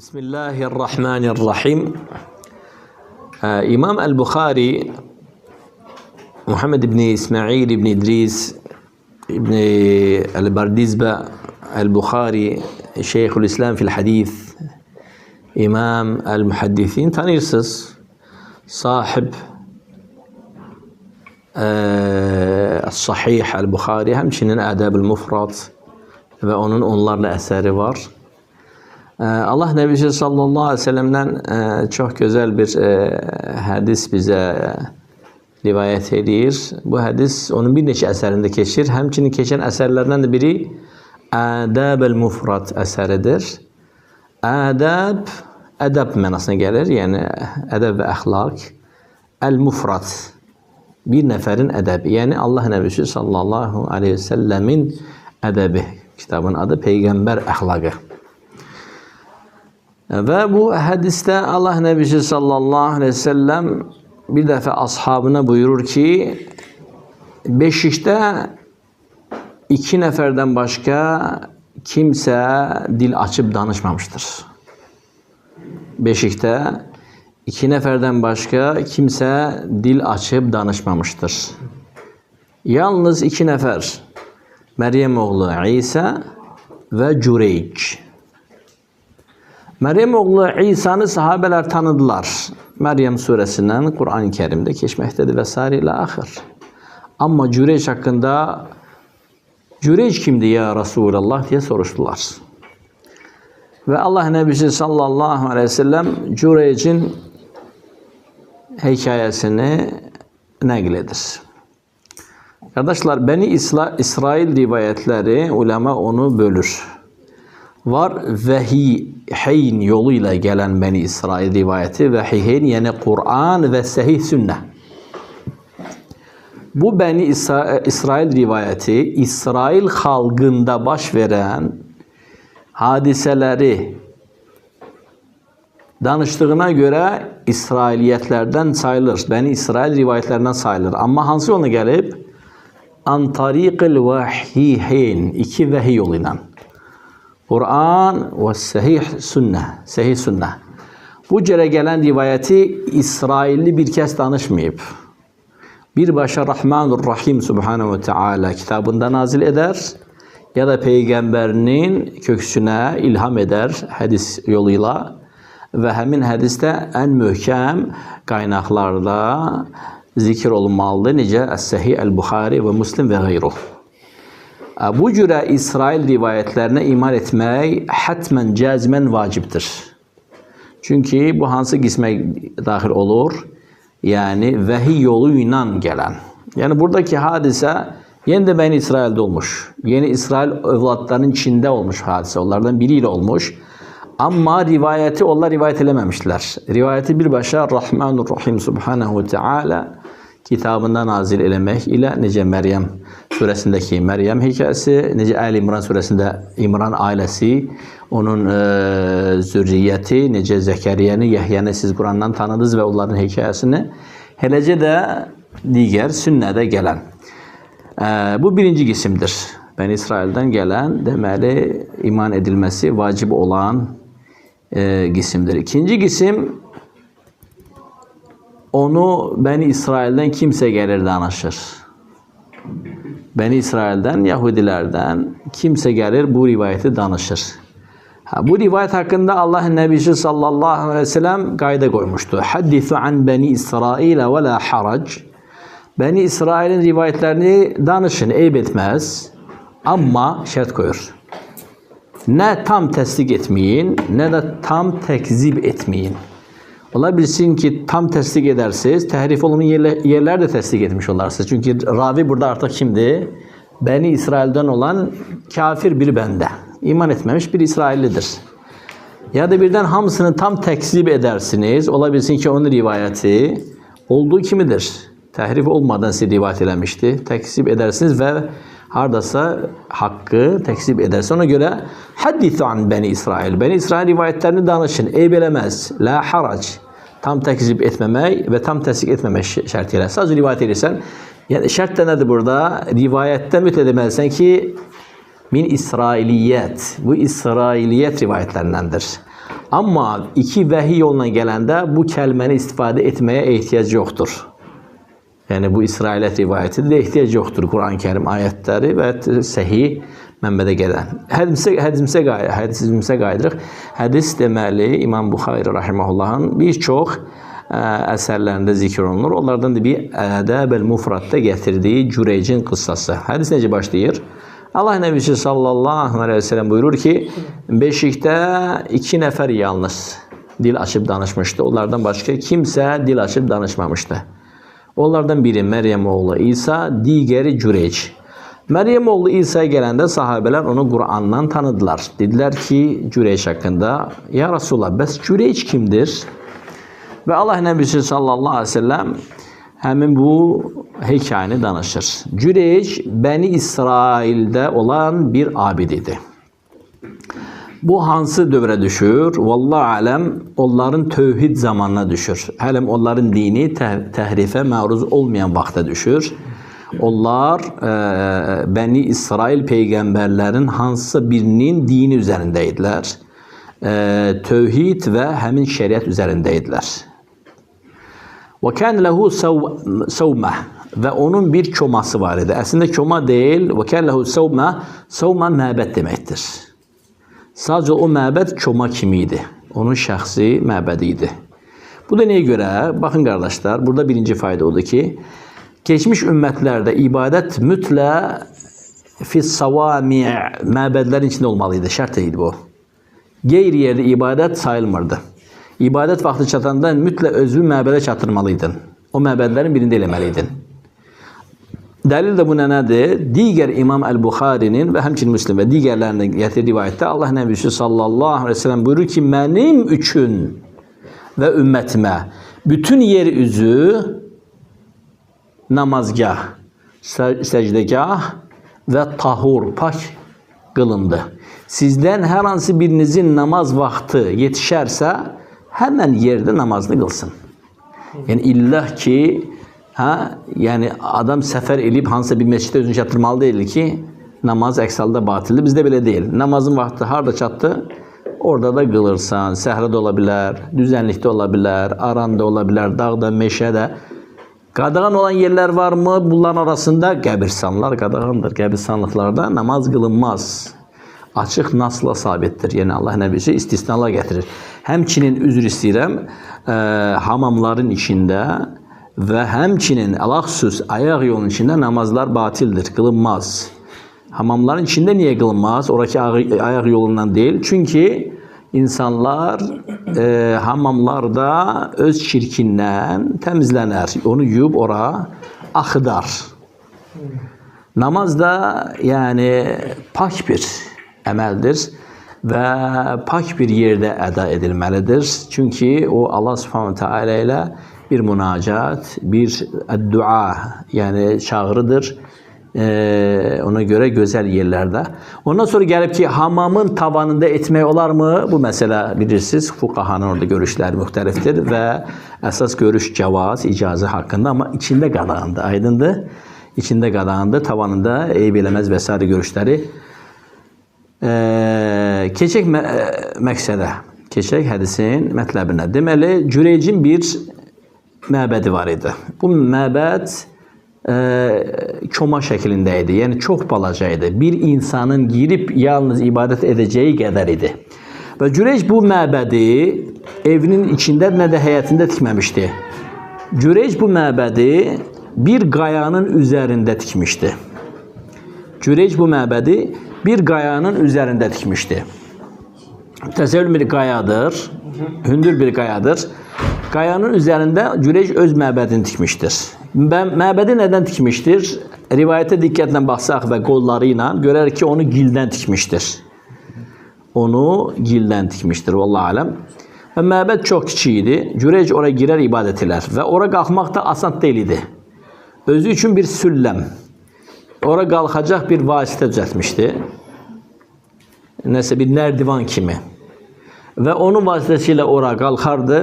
Bismillahirrahmanirrahim. İmam el-Bukhari, Muhammed ibn İsmail ibn İdris ibn el-Bardizbe el-Bukhari, Şeyhülislam fil hadis, İmam el-Muhaddisin tanırsınız. Sahip Sahih el-Bukhari, hemçinin Adab-ül Mufrat ve onun onlarla eseri var. Allah Nebisi sallallahu aleyhi ve sellem'den çok güzel bir hadis bize rivayet edir. Bu hadis onun bir neçə əsərində keçir. Həmçinin keçən əsərlərdən də biri Adab-ül Mufrat əsəridir. Adab, ədəb mənasına gəlir. Yəni ədəb və əxlaq. El-Mufrat, bir nəfərin ədəbi. Yəni Allah Nebisi sallallahu aleyhi ve sellemin ədəbi. Kitabın adı Peyğəmbər əxlaqı. Ve bu hadiste Allah Nebisi sallallahu aleyhi ve sellem bir defa ashabına buyurur ki, beşikte iki neferden başka kimse dil açıp danışmamıştır. Beşikte iki neferden başka kimse dil açıp danışmamıştır. Yalnız iki nefer, Meryem oğlu İsa ve Cüreyc. Meryem oğlu İsa'nı sahabeler tanıdılar. Meryem suresinden Kur'an-ı Kerim'de geçmektedir vesaire ile ahir. Ama Cüreyc hakkında, Cüreyc kimdi ya Resulallah diye soruştular. Ve Allah Nebisi sallallahu aleyhi ve sellem Cüreyc'in hikayesini nakledir. Kardeşler, Beni İsrail rivayetleri ulema onu bölür. Var vehiheyn yoluyla gelen Beni İsrail rivayeti, vehiheyn yani Kur'an ve sahih sünnet. Bu Beni İsrail rivayeti İsrail halkında baş veren hadiseleri danıştığına göre İsrailiyetlerden sayılır. Beni İsrail rivayetlerinden sayılır. Ama hansı yoluna gelip? An tariqil vehiheyn, iki vehiy yoluyla. Kur'an ve sahih sünnet. Bu cere gelen rivayeti İsrailli bir kez danışmayıp, bir başa Rahmanur Rahim Subhanahu ve Teala kitabında nazil eder ya da peygamberinin köksüne ilham eder hadis yoluyla ve hemin hadiste en mühkem kaynaklarda zikir olunmalıdır. Nice Es-Sahih el-Bukhari ve Müslim ve gayruh. Bu cüre İsrail rivayetlerine iman etmek hatmen cazimen vaciptir. Çünkü bu hansı qismə dahil olur? Yani vehiy yoluyla gelen. Yani buradaki hadise yeni de Beni İsrail'de olmuş. Yeni İsrail evlatlarının içinde olmuş hadise. Onlardan biriyle olmuş. Ama rivayeti onlar rivayet elememişler. Rivayeti bir başa Rahmanur Rahim Subhanahu ve Teala kitabında nazil elemek ile nece Meryem suresindeki Meryem hikayesi, nece Ali İmran suresinde İmran ailesi, onun zürriyeti, nece Zekeriya'nı, Yahya'nı siz Kur'an'dan tanıdınız ve onların hikayesini, helece de diğer sünnede gelen. Bu birinci gisimdir. Beni İsrail'den gelen, demeli iman edilmesi vacip olan gisimdir. İkinci gisim, onu Beni İsrail'den kimse gelir danışır. Beni İsrail'den, Yahudilerden kimse gelir bu rivayeti danışır. Bu rivayet hakkında Allah'ın Nebisi sallallahu aleyhi ve sellem kayda koymuştu. Haddisu an Beni İsrail ve la harac. Beni İsrail'in rivayetlerini danışın, eyb etmez. Ama şart koyur. Ne tam tasdik etmeyin, ne de tam tekzip etmeyin. Ola bilsin ki tam tasdik edersiniz, tehrif olmayan yerler de tasdik etmiş olarsınız. Çünkü ravi burada artık kimdi? Beni İsrail'den olan kafir bir bende. İman etmemiş bir İsraillidir. Ya da birden hamısını tam tekzip edersiniz. Ola bilsin ki onun rivayeti olduğu kimidir? Tehrif olmadan size rivayet eləmişti. Tekzip edersiniz ve hardasa hakkı tekzip edersiniz. Ona göre haddisu an Beni İsrail. Beni İsrail rivayetlerini danışın. Eyb eləməz. La harac. Tam tekzip etmemek ve tam tasdik etmemek şartıyla. Sadece rivayet edirsen. Yani şart da nedir burada? Rivayetten mütedemelisin ki min İsrailiyet. Bu İsrailiyet rivayetlerindendir. Ama iki vahiy yoluna gələndə bu kəlməni istifadə etməyə ehtiyac yoxdur. Yəni bu İsrailiyət rivayətidir, ehtiyac yoxdur Quran-ı Kərim ayətləri və səhih mənbədə gələn. Hədisimizə qayıdırıq. Hədis deməli İmam Buxari rahimehullahın bir çox əsərlərində zikr olunur. Onlardan da bir Ədəb-el Mufradda gətirdiyi Cüreycin qıssası. Hədis necə başlayır? Allah Nəbisi sallallahu aleyhi ve sellem buyurur ki, beşikdə 2 nəfər yalnız dil açıb danışmışdı. Onlardan başqa kimsə dil açıb danışmamışdı. Onlardan biri Məryəm oğlu İsa, digəri Cüreyc. Məryəm oğlu İsa'ya gələndə sahabələr onu Qur'andan tanıdılar. Dedilər ki, Cüreyc haqqında, ya Resulullah, bəs Cüreyc kimdir? Və Allah Nəbisi sallallahu aleyhi ve sellem həmin bu hekayəni danışır. Cüreyc, Bəni İsraildə olan bir abid idi. Bu hansı dövrə düşür? Vallahu aləm, onların tövhid zamanına düşür. Hələm onların dini təhrifə məruz olmayan vaxta düşür. Onlar Bəni İsrail peyğəmbərlərin hansısa birinin dini üzərində idilər. Tövhid və həmin şəriət üzərində idilər. Və kən lehu savmə və onun bir çoması var idi. Əslində çoma deyil, və kən lehu savmə, savmə məbəd deməkdir. Sadəcə o məbəd çoma kimi idi. Onun şəxsi məbədi idi. Bu da nəyə görə? Baxın qardaşlar, burada birinci fayda odur ki, keçmiş ümmətlərdə ibadət mütlə fis-savami' məbədlərin içində olmalıydı. Şərt idi bu. Qeyri-yerli ibadət sayılmırdı. İbadət vaxtı çatanda mütlə özünü məbədə çatdırmalıydın. O məbədlərin birində eləməliydin. Dəlil də bu nədir? Digər İmam Əl-Buxarinin və həmçinin Müslim və digərlərinin gətirdiyi rivayətdə Allah Nəbisi sallallahu aleyhi ve sellem buyurur ki, mənim üçün və ümmətimə bütün yer üzü namazgah, səcdəgah və tahur, pak qılındı. Sizdən hər hansı birinizin namaz vaxtı yetişərsə, həmən yerdə namazını qılsın. Yəni illah ki, yəni adam səfər eləyib hansısa bir məsciddə özünü çatdırmalı deyil ki, namaz əks halda batildir. Bizdə belə deyil. Namazın vaxtı harada çatdı? Orada da qılırsan. Səhrada ola bilər, düzənlikdə ola bilər, aranda ola bilər, dağda, meşədə. Qadağan olan yerlər varmı? Bunların arasında qəbirstanlar qadağandır. Qəbirstanlıqlarda namaz qılınmaz. Açıq nasla sabitdir. Yəni Allah Nəbisi istisnalar gətirir. Həmçinin üzr istəyirəm, hamamların içində və həmçinin ələxüsus ayaq yolunun içində namazlar batildir, qılınmaz. Hamamların içində niyə qılınmaz? Oradakı ayaq yolundan deyil. Çünki insanlar hamamlarda öz şirkindən təmizlənər. Onu yuyub ora axıdar. Namaz da yəni pak bir əməldir və pak bir yerdə əda edilməlidir. Çünki o Allah Subhanahu Teala ilə bir münacat, bir dua, yəni çağrıdır. Ona görə gözəl yerlərdə. Ondan sonra gəlib ki, hamamın tavanında etmək olarmı? Bu məsələ bilirsiniz, fuqahanın orada görüşləri müxtəlifdir və əsas görüş cavaz, icazə haqqında, amma içində qadağandır, aydındır. İçində qadağandır, tavanında eyb eləməz və s. görüşləri. Keçək məqsədə, keçək hədisin mətləbinə. Deməli, Cüreycin bir məbədi var idi. Bu məbəd koma şəklində idi. Yəni, çox balaca idi. Bir insanın girib yalnız ibadət edəcəyi qədər idi. Və Cüreyc bu məbədi evinin içində, nə də həyətində tikməmişdi. Cüreyc bu məbədi bir qayanın üzərində tikmişdi. Cüreyc bu məbədi bir qayanın üzərində tikmişdi. Təsəvvür bir qayadır, hündür bir qayadır. Qayanın üzərində Cüreyc öz məbədini tikmişdir. Məbədi nədən tikmişdir? Rivayətə diqqətlə baxsaq və qolları ilə görərik ki, onu gildən tikmişdir. Onu gildən tikmişdir, vallahu aləm. Və məbəd çox kiçik idi. Cüreyc oraya girər, ibadət elər və ora qalxmaq da asan deyil idi. Özü üçün bir sülləm, ora qalxacaq bir vasitə düzəltmişdi. Nəsə bir nərdivan kimi. Və onun vasitəsilə ora qalxardı.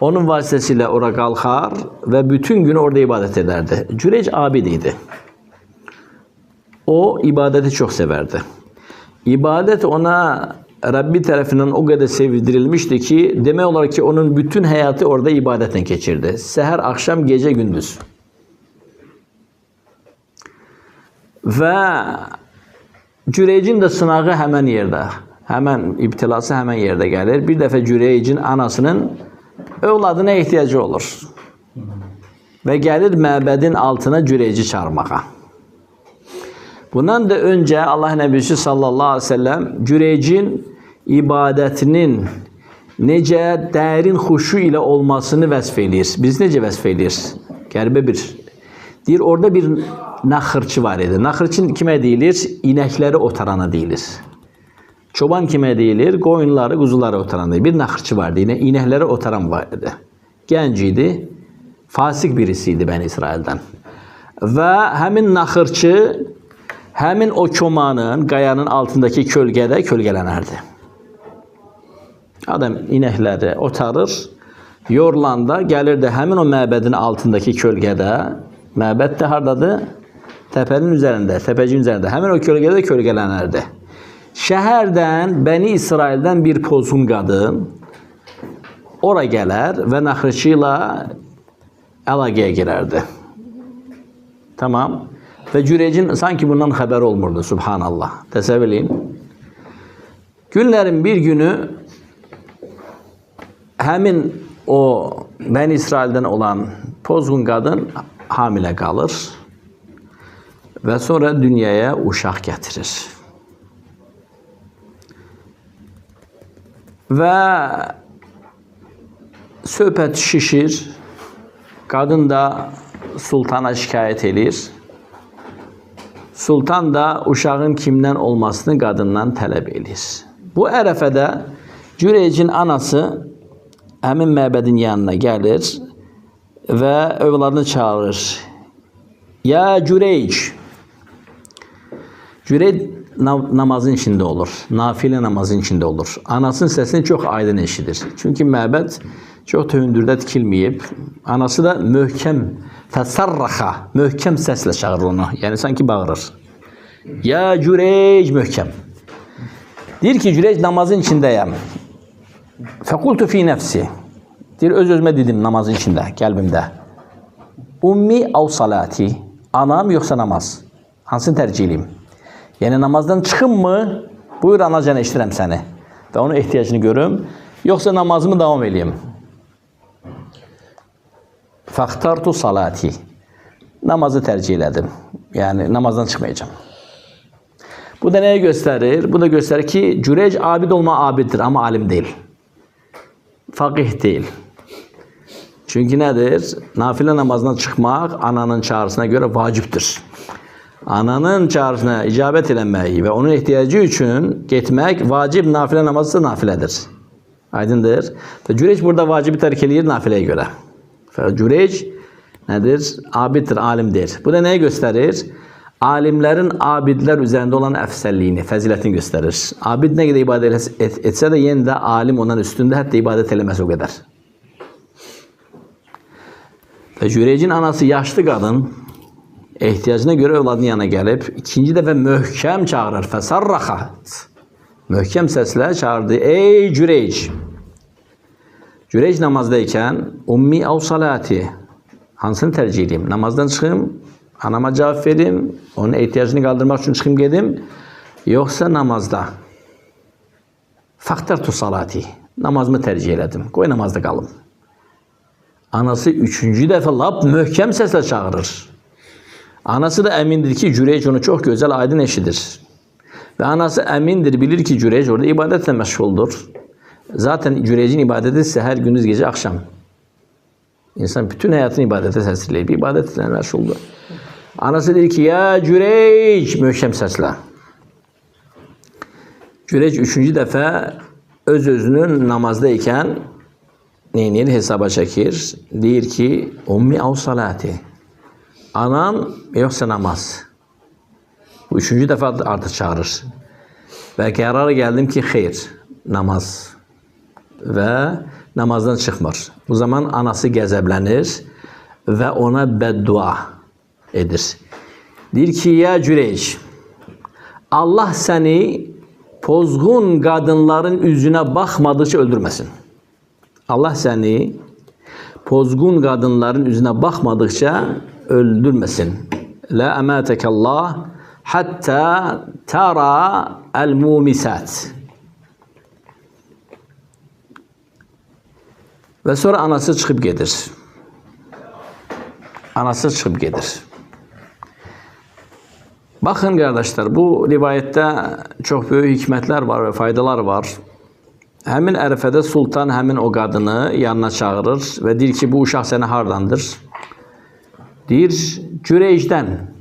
Onun vasitəsilə ora qalxar və bütün günü orada ibadət edərdi. Cüreyc abid idi. O, ibadəti çox sevərdi. İbadət ona Rabbi tarafından o kadar sevdirilmişti ki demek olarak ki onun bütün hayatı orada ibadetle geçirdi. Seher, akşam, gece, gündüz. Ve Cüreycin de sınağı hemen yerde. Hemen ibtilası hemen yerde gelir. Bir defa Cüreycin anasının evladına ihtiyacı olur. Ve gelir məbədin altına Cüreyci çağırmağa. Bundan da önce Allah Nebisi sallallahu aleyhi ve sellem Cüreycin ibadetinin nece derin huşu ile olmasını vəsf edir. Biz nece vəsf edir? Qəribə bir. Deyir, orada bir naxırçı var idi. Naxırçı kimə deyilir? İnəkləri otarana deyilir. Çoban kimə deyilir? Qoyunları, quzuları otaran deyilir. Bir naxırçı vardı. Yine inəkləri otaran var idi. Gənc idi. Fasik birisiydi Bəni İsrail'dən. Və həmin naxırçı həmin o komanın, qayanın altındaki kölgədə kölgələnərdi. Adam inəkləri otarır, yorulanda gəlirdi həmin o məbədin altındaki kölgədə. Məbəd də hardadır? Təpənin üzərində, təpəcin üzərində. Həmin o kölgədə kölgələnərdi. Şəhərdən, Bəni İsrail'dən bir pozğun qadın ora gələr və naxırçı ilə əlaqəyə girərdi. Tamam. Ve Cüreycin sanki bundan haber olmurdu. Subhanallah. Təsəvvür edin. Günlerin bir günü həmin o Bəni İsrail'dən olan pozğun qadın hamilə qalır və sonra dünyaya uşaq gətirir. Və söhbət şişir. Qadın da sultana şikayət edir. Sultan da uşağın kimdən olmasını qadından tələb edir. Bu ərəfədə Cüreycin anası həmin məbədin yanına gəlir və övladını çağırır. Ya Cüreyc. Cüreyc namazın içində olur. Nafilə namazın içində olur. Anasının səsini çox aydın eşidir. Çünki məbəd çox tövündürdə tikilməyib. Anası da möhkəm, fəsarraxa, möhkəm səslə çağırır onu. Yəni sanki bağırır. Ya Cüreyc, möhkəm. Deyir ki, Cüreyc namazın içindəyəm. Fəqultu fi nəfsi. Deyir, öz-özümə dedim namazın içində, qəlbimdə. Ummi av salati. Anam yoxsa namaz? Hansını tərcih edeyim? Yəni namazdan çıxım mı? Buyur anacan, eşidirəm səni. Və onun ehtiyacını görüm. Yoxsa namazımı davam edeyim? Fəxtartu salati. Namazı tercih elədim. Yəni namazdan çıxmayacağım. Bu da nəyə göstərir? Bu da göstərir ki, Cüreyc abid olma abiddir, amma alim deyil. Faqih deyil. Çünki nədir? Nafilə namazdan çıxmaq ananın çağrısına görə vacibdir. Ananın çağrısına icabət eləmək və onun ehtiyacı üçün getmək vacib, nafilə namazı da nafilədir. Aydındır. Və Cüreyc burada vacibi tərk eləyir nafiləyə görə. Cüreyc nədir? Abiddir, alimdir. Bu da nəyə göstərir? Alimlərin abidlər üzərində olan əfsəlliyini, fəzilətini göstərir. Abid nə qədər ibadət etsə də yenə də alim ondan üstündə, hətta ibadət eləməsi o qədər. Və Cüreycin anası yaşlı qadın ehtiyacına görə övladının yanına gəlib, ikinci dəfə möhkəm çağırır. Fəsarraxat. Möhkəm səslə çağırdı. Ey Cüreyc! Cüreyc namazdayken ummi av salati. Hansını tercih edeyim? Namazdan çıxım, anama cavab verim, onun ehtiyacını qaldırmaq üçün çıxım gedim, yoxsa namazda? Fəxtartu salati. Namazımı tercih elədim. Qoy namazda qalım. Anası üçüncü dəfə lap möhkəm səslə çağırır. Anası da əmindir ki, Cüreyc onu çox gözəl, aydın eşidir. Ve anası əmindir, bilir ki, Cüreyc orada ibadetle məşğuldur. Zaten Cüreycin ibadeti ise her gündüz gece akşam. İnsan bütün hayatını ibadete təsirləyib, ibadetle məşğuldur. Anası deyir ki, ya Cüreyc, möhkəm səslə. Cüreyc üçüncü dəfə öz-özünün namazdayken neyini hesaba çəkir? Deyir ki, ummi av salati. Anam yoxsa namaz. Bu üçüncü dəfə artıq çağırır. Və qərara gəldim ki, xeyr, namaz. Və namazdan çıxmır. Bu zaman anası qəzəblənir və ona bəddua edir. Deyir ki, ya Cüreyc, Allah səni pozğun kadınların yüzüne bakmadıkça öldürmesin. Allah seni pozğun kadınların yüzüne bakmadıkça öldürmesin. La amatekallah hatta tara el mumisat. Ve sonra anası çıkıp gelir. Anası çıkıp gelir. Bakın kardeşler, bu rivayette çok büyük hikmetler var ve faydalar var. Hemin ərəfədə sultan hemin o kadını yanına çağırır ve deyir ki, bu uşaq səni hardandır? Deyir, Cüreyc'den.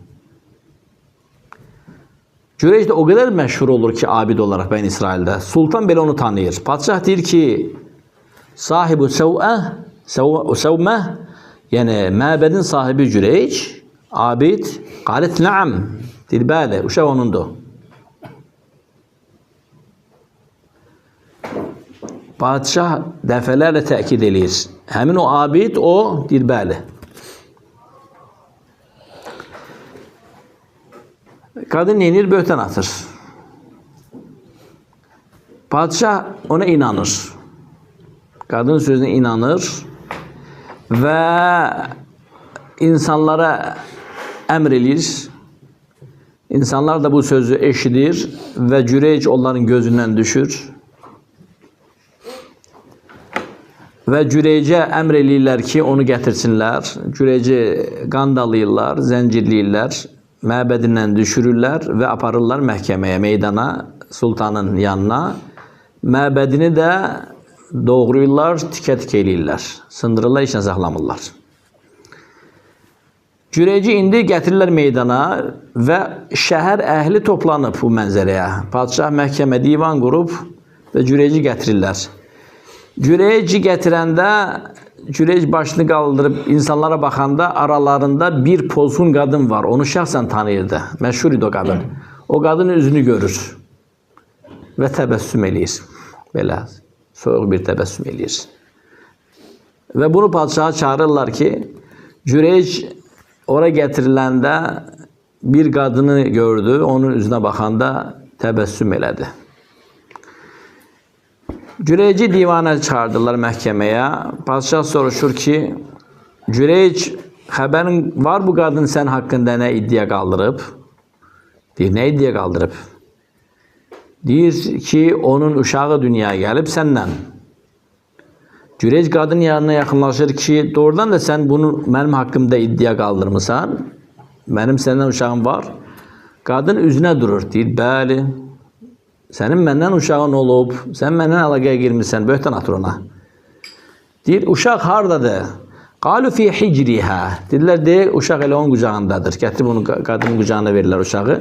Cüreyc de o kadar meşhur olur ki abid olarak Beni İsrail'de. Sultan belə onu tanıyır. Padişah deyir ki, sahibi Sevmə, yani məbədin sahibi Cüreyc, abid, qalet naam. Deyir, bəli, uşaq onundur. Padişah dəfələrlə təkid eləyir. Həmin o abid, o deyir, bəli. Kadın neyinir? Böhtan atır. Padişah ona inanır. Kadın sözüne inanır ve insanlara emr eləyir. İnsanlar da bu sözü eşidir ve Cüreyc onların gözünden düşür. Ve Cüreyc'e emr eləyirlər ki, onu getirsinler. Cüreyc'i qandalayırlar, zəncirləyirlər, məbədindən düşürürlər ve aparırlar məhkəməyə, meydana, sultanın yanına. Məbədini de doğruyurlar, tikə-tikə eləyirlər. Sındırırlar, işlə saxlamırlar. Cüreyci indi gətirirlər meydana və şəhər əhli toplanıb bu mənzərəyə. Padişah məhkəmə divan qurub və Cüreyci gətirirlər. Cüreyci gətirəndə Cüreyc başını qaldırıb insanlara baxanda aralarında bir pozğun kadın var. Onu şəxsən tanıyırdı. Məşhur idi o kadın. O kadının üzünü görür və təbəssüm eləyir. Belə soğuk bir təbəssüm eləyir. Və bunu padişaha çağırırlar ki, Cüreyc ora getiriləndə bir kadını gördü. Onun üzünə baxanda təbəssüm elədi. Cüreyci divana çağırdılar məhkəməyə. Padişah soruşur ki, Cüreyc, xəbərin var bu kadın sən haqqında nə iddia qaldırıb? Deyir, nə iddia qaldırıb? Deyir ki, onun uşağı dünyaya gəlib səndən. Cüreyc kadın yanına yaxınlaşır ki, doğrudan da sən bunu mənim haqqımda iddia qaldırmısan. Mənim səndən uşağım var. Kadın üzünə durur. Deyir, bəli. Sənin məndən uşağın olub, sən məndən əlaqəyə girmişsən, böhtan atır ona. Deyir, uşaq hardadır? Qalu fi hicriha. Dedilər, deyir, uşaq elə onun qucağındadır. Gətirib onu qadının qucağına verirlər uşağı.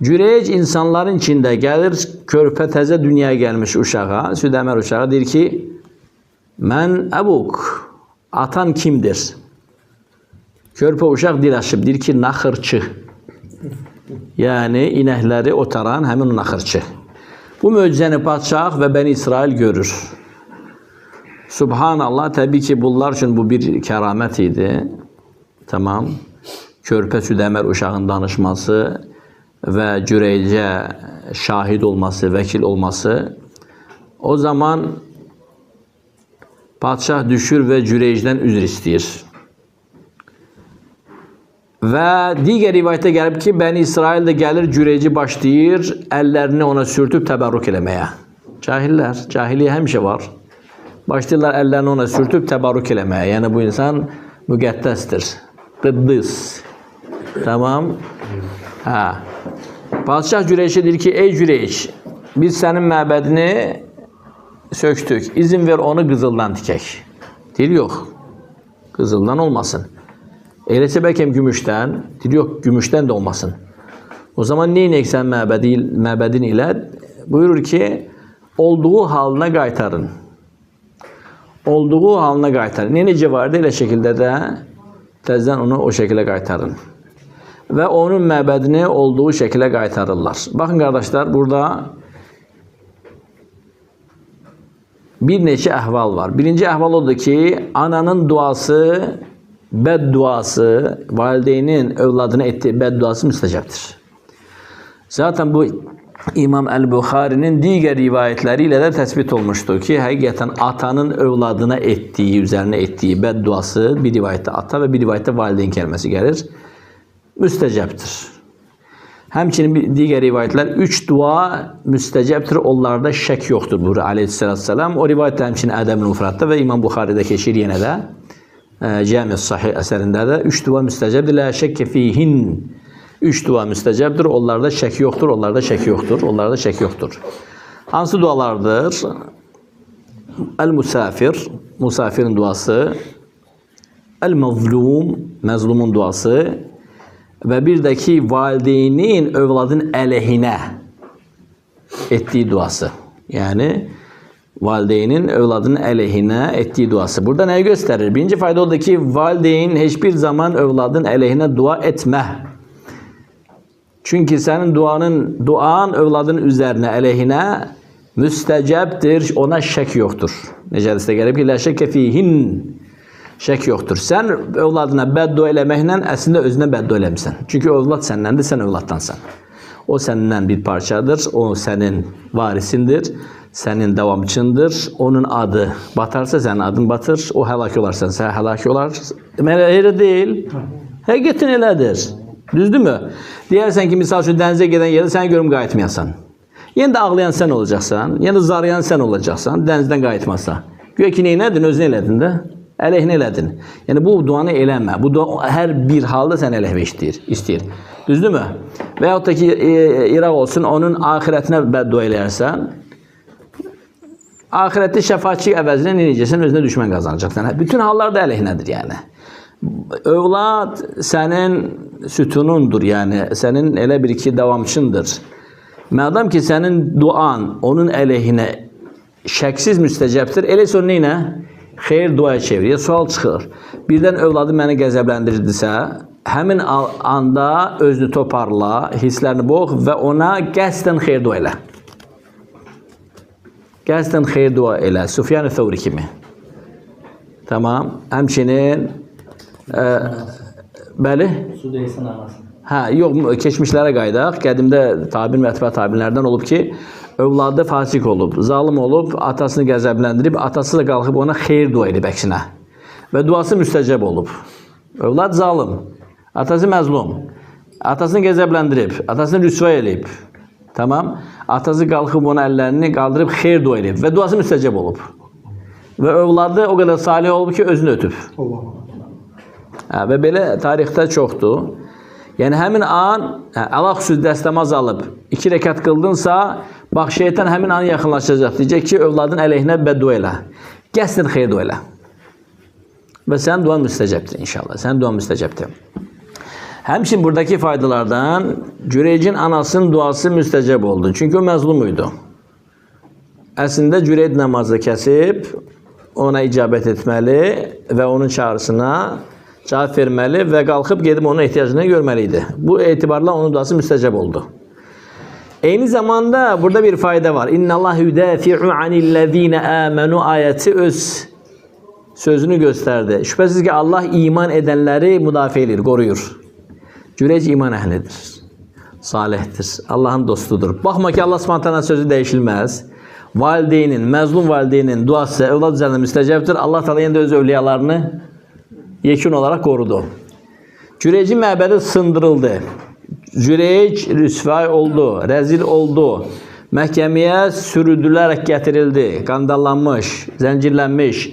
Cüreyc insanların içində gəlir, körpə təzə dünyaya gəlmiş uşağa, südəmər uşağa, deyir ki, mən əbuk, atan kimdir? Körpə uşaq dil açıb, deyir ki, naxırçı. Yani inəkləri otaran həmin o naxırçı. Bu möcüzəni padişah və Bəni İsrail görür. Subhanallah, təbii ki, bunlar üçün bu bir kəramət idi. Tamam. Körpə südəmər uşağın danışması və Cüreycə şahid olması, vəkil olması. O zaman padişah düşür və Cüreycdən üzr istəyir. Və digər rivayətə gəlib ki, Bəni İsrail də gəlir, Cüreyci başlayır, əllərini ona sürtüb təbərrük eləməyə. Cahillər, cahiliyə həmişə var. Başlayırlar əllərini ona sürtüb təbərrük eləməyə. Yəni bu insan müqəddəsdir, qıddis. Tamam. Hə. Padişah Cüreycə deyir ki, ey Cüreyc, biz sənin məbədini söktük, izin ver onu qızıldan tikək. Deyir, yox, qızıldan olmasın. Eləsə bəlkə gümüşdən, deyir, yox, gümüşdən də olmasın. O zaman neynək sən məbədin ilə? Buyurur ki, olduğu halına qaytarın. Olduğu halına qaytarın. Necə vardı, elə şəkildə də təzdən onu o şəkilə qaytarın. Və onun məbədini olduğu şəkilə qaytarırlar. Baxın, qardaşlar, burada bir neçə əhval var. Birinci əhval odur ki, ananın duası, bədduası, valideynin övladına etdiği bədduası müstəcəbdir. Zaten bu İmam el-Bukhari'nin diğer rivayetleriyle de tespit olmuştu ki hakikaten atanın evladına ettiği, üzerine ettiği bedduası bir rivayette ata ve bir rivayette valideyn kelimesi gelir. Müstecaptır. Həmçinin digər rivayətlər 3 dua müstəcəbdir, onlarda şək yoxdur buyurur Aleyhisselatü Vesselam. O rivayət də həmçinin Ədəb-ül Mufradda və İmam Buxaridə keçir yenə də. Cami-i Sahih əsərində də 3 dua müstəcəbdir. Lə şəkkə fihin. 3 dua müstəcəbdir, onlarda şək yoxdur, onlarda şək yoxdur, onlarda şək yoxdur. Hansı dualardır? El-Musafir, musafirin duası. El-Mazlum, məzlumun duası. Və bir də ki, valideynin övladın əleyhinə etdiyi duası. Yəni, valideynin övladın əleyhinə etdiyi duası. Burada nəyi göstərir? Birinci fayda odur ki, valideyn heç bir zaman övladın əleyhinə dua etmə. Çünki sənin duan övladın üzərinə, əleyhinə müstəcəbdir, ona şək yoxdur. Necə hədisdə gəlib ki, lə şəkkə fihin. Şək yoxdur. Sən övladına bəddua eləməklə əslində özünə bəddua eləmirsən. Çünki övlad səndəndir, sən övladdansan. O səndən bir parçadır, o sənin varisindir, sənin davamçındır. Onun adı batarsa sənin adın batır, o həlak olarsan sən həlak olar. Deməli, elə deyil. Həqiqətin elədir. Düzdürmü? Deyərsən ki, misal üçün dənizə gedən yerdə səni görüm qayıtmayasan. Yenə də ağlayan sən olacaqsan, yenə də zarayan sən olacaqsan, dənizdən qayıtmazsa. Güya ki, neynədin, özünü elədin də. Əleyhinə elədin. Yəni, bu duanı eləmə. Bu dua hər bir halda sən əleyhə istəyir. Düzdürmü? Və yaxud da ki, İraq olsun, onun ahirətinə bəddua eləyərsən, ahirətdə şəfaatçi əvəzinə necəsən, özünə düşmən qazanacaqsan. Bütün hallarda əleyhinədir, yəni. Övlad sənin sütunundur, yəni, sənin elə bir ki, davamçındır. Mədam ki, sənin duan onun əleyhinə şəksiz müstəcəbdir, elə sonra neynə? Xeyr duaya çevirir, sual çıxır. Birdən övladı məni qəzəbləndirdisə, həmin anda özünü toparla, hisslərini boğ və ona qəsdən xeyr dua elə. Qəsdən xeyr dua elə. Sufyan-ı Thawri kimi. Tamam. Həmçinin bəli? Sudeysin anası. Hə, yox, keçmişlərə qaydaq. Qədimdə tabin və ətbə tabinlərdən olub ki, övladı fasik olub, zalim olub, atasını qəzəbləndirib, atası da qalxıb ona xeyr dua edib əksinə. Və duası müstəcəb olub. Övlad zalim, atası məzlum, atasını qəzəbləndirib, atasını rüsva edib. Tamam? Atası qalxıb ona əllərini qaldırıb xeyr dua edib və duası müstəcəb olub. Və övladı o qədər salih olub ki, özünü ötüb. Və belə tarixdə çoxdur. Yəni, həmin an, Allah xüsus dəstəmaz alıb, 2 rəkat qıldınsa, bax, şeytan həmin an yaxınlaşacaq. Deyəcək ki, övladın əleyhinə bəddua elə. Qəsdən xeyr dua elə. Və sənin duan müstəcəbdir inşallah. Sənin duan müstəcəbdir. Həmçin buradakı faydalardan Cüreycin anasının duası müstəcəb oldu. Çünki o məzlum idi. Əslində Cüreyd namazı kəsib, ona icabət etməli və onun çağrısına cavab verməli və qalxıb gedib onun ehtiyacını görməli idi. Bu etibarla onun duası müstəcəb oldu. Eyni zamanda burada bir fayda var. İnnallahu yudafi'u anillezine amenu ayəti öz sözünü göstərdi. Şübhəsiz ki, Allah iman edənləri müdafiə edir, qoruyur. Cüreyc iman əhlidir, salihdir, Allahın dostudur. Baxma ki, Allah Subhanahu sözü dəyişilməz. Valideynin, məzlum valideynin duası övlad üzərində müstəcəbdir. Allah Teala yenə də öz övliyalarını yekun olaraq qorudu. Cüreycin məbədi sındırıldı. Cüreyc rüsvay oldu, rəzil oldu. Məhkəməyə sürüdülərək gətirildi, qandallanmış, zəncirlənmiş.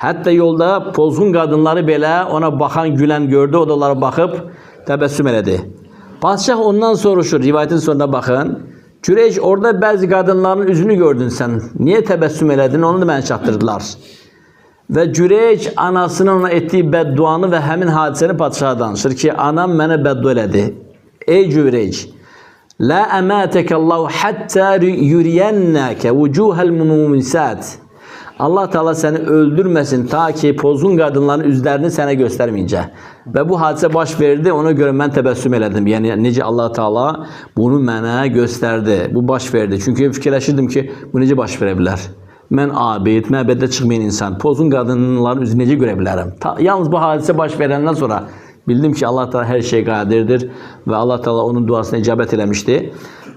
Hətta yolda pozğun qadınları belə ona baxan, gülən gördü, o da onlara baxıb təbəssüm elədi. Padişah ondan soruşur, rivayətin sonuna baxın. Cüreyc, orada bəzi qadınların üzünü gördün sən, niyə təbəssüm elədin, onu da mənə çatdırdılar. Və Cüreyc anasının ona etdiyi bədduanı və həmin hadisəni padişaha danışır ki, anam mənə bəddua elədi. Ey Cüreyc, la əmətəkəllahu həttə yüriyənnəkə vücuhəl mümisət. Allah Teala səni öldürməsin ta ki pozğun qadınların üzlərini sənə göstərməyincə. Və bu hadisə baş verdi, ona görə mən təbəssüm elədim. Yəni necə Allah Teala bunu mənə göstərdi. Bu baş verdi. Çünki fikirləşirdim ki, bu necə baş verə bilər? Mən abid, məbəddə çıxmayan insan, pozğun qadınların üzünü necə görə bilərəm? Yalnız bu hadisə baş verəndən sonra bildim ki, Allah Teala hər şey qadirdir və Allah Teala onun duasına icabət eləmişdi.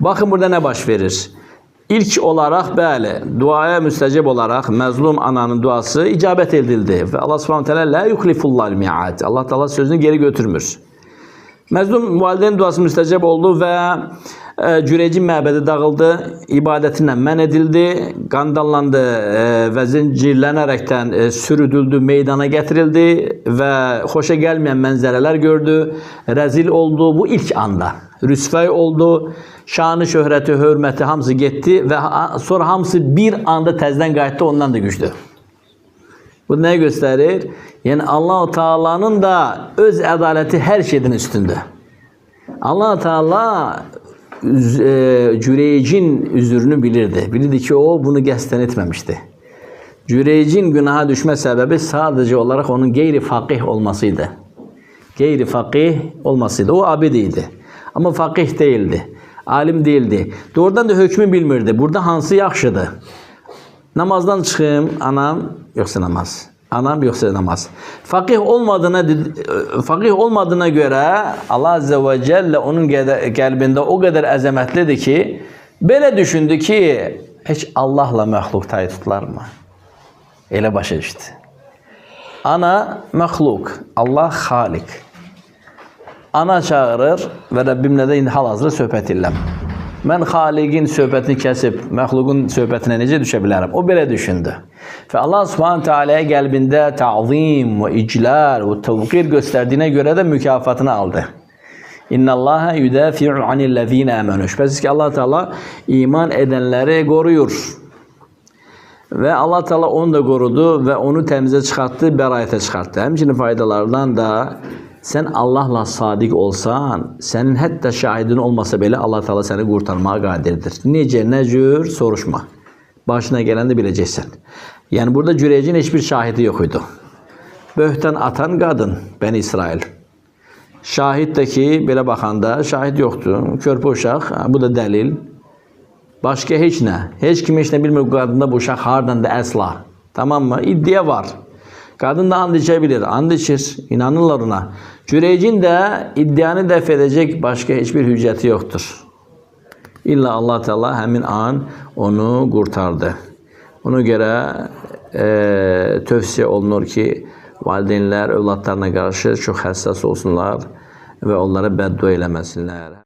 Bakın burada ne baş verir? İlk olarak bəli, duaya müstəcəb olaraq məzlum ananın duası icabət edildi. Və Allah Subhanahu teala la yuklifullah mi'ad. Allah Teala sözünü geri götürmür. Məzlum valideyn duası müstəcəb oldu və Cüreycin məbədi dağıldı, ibadətindən mən edildi, qandallandı və zincirlənərəkdən sürüdüldü, meydana gətirildi və xoşa gəlməyən mənzərələr gördü, rəzil oldu bu ilk anda. Rüsvay oldu, şanı, şöhrəti, hörməti hamısı getdi və sonra hamısı bir anda təzdən qayıtdı, ondan da güclü. Bu nə göstərir? Yəni Allah-u Teala'nın da öz ədaləti hər şeydən üstündür. Allah-u Teala Cüreycin üzrünü bilirdi. Bilirdi ki o bunu qəsdən etməmişdi. Cüreycin günaha düşmə səbəbi sadəcə olaraq onun qeyri-faqih olmasıydı. Qeyri-faqih olmasıydı. O abid idi. Amma faqih değildi. Alim değildi. Doğrudan da hökmü bilmirdi. Burada hansı yaxşıdır? Namazdan çıxım, anam yoxsa namaz. Anam yoxsa namaz. Faqih olmadığına görə Allah Azze ve Celle onun qəlbində o qədər əzəmətlidir ki, belə düşündü ki, heç Allahla məxluq tay tutularmı? Elə başa düşdü. Ana məxluq, Allah xaliq. Ana çağırır və Rəbbimlə də indi hal-hazırda söhbət edirəm. Mən xaliqin söhbətini kəsib, məxluqun söhbətinə necə düşə bilərəm? O belə düşündü. Və Allah Subhanahu Teala'ya qəlbində ta'zim və iclal və təvqir göstərdiyinə görə də mükafatını aldı. İnnallaha yudafi'u anillezine amanu. Şübhəsiz ki Allah Teala iman edənləri qoruyur. Və Allah Teala onu da qorudu və onu təmizə çıxartdı, bəraətə çıxartdı. Həmçinin faydalardan da sən Allahla sadiq olsan, sənin hətta şahidin olmasa belə Allah Teala səni qurtarmağa qadirdir. Necə, nə cür soruşma. Başına gələndə biləcəksən. Yəni burada Cüreycin heç bir şahidi yox idi. Böhtan atan qadın, Bəni İsrail. Şahid də ki, belə baxanda şahid yoxdur. Körpə uşaq, bu da dəlil. Başqa heç nə. Heç kim heç nə bilmir qadında bu uşaq hardan da əsla. Tamam mı? İddia var. Qadın da and içə bilir, and içir, inanırlar ona. Cüreycin də iddianı dəf edəcək başqa heç bir hüccəti yoxdur. İlla Allah Teala həmin an onu qurtardı. Ona görə tövsiyə olunur ki, valideynlər övladlarına qarşı çox həssas olsunlar və onlara bəddua eləməsinlər.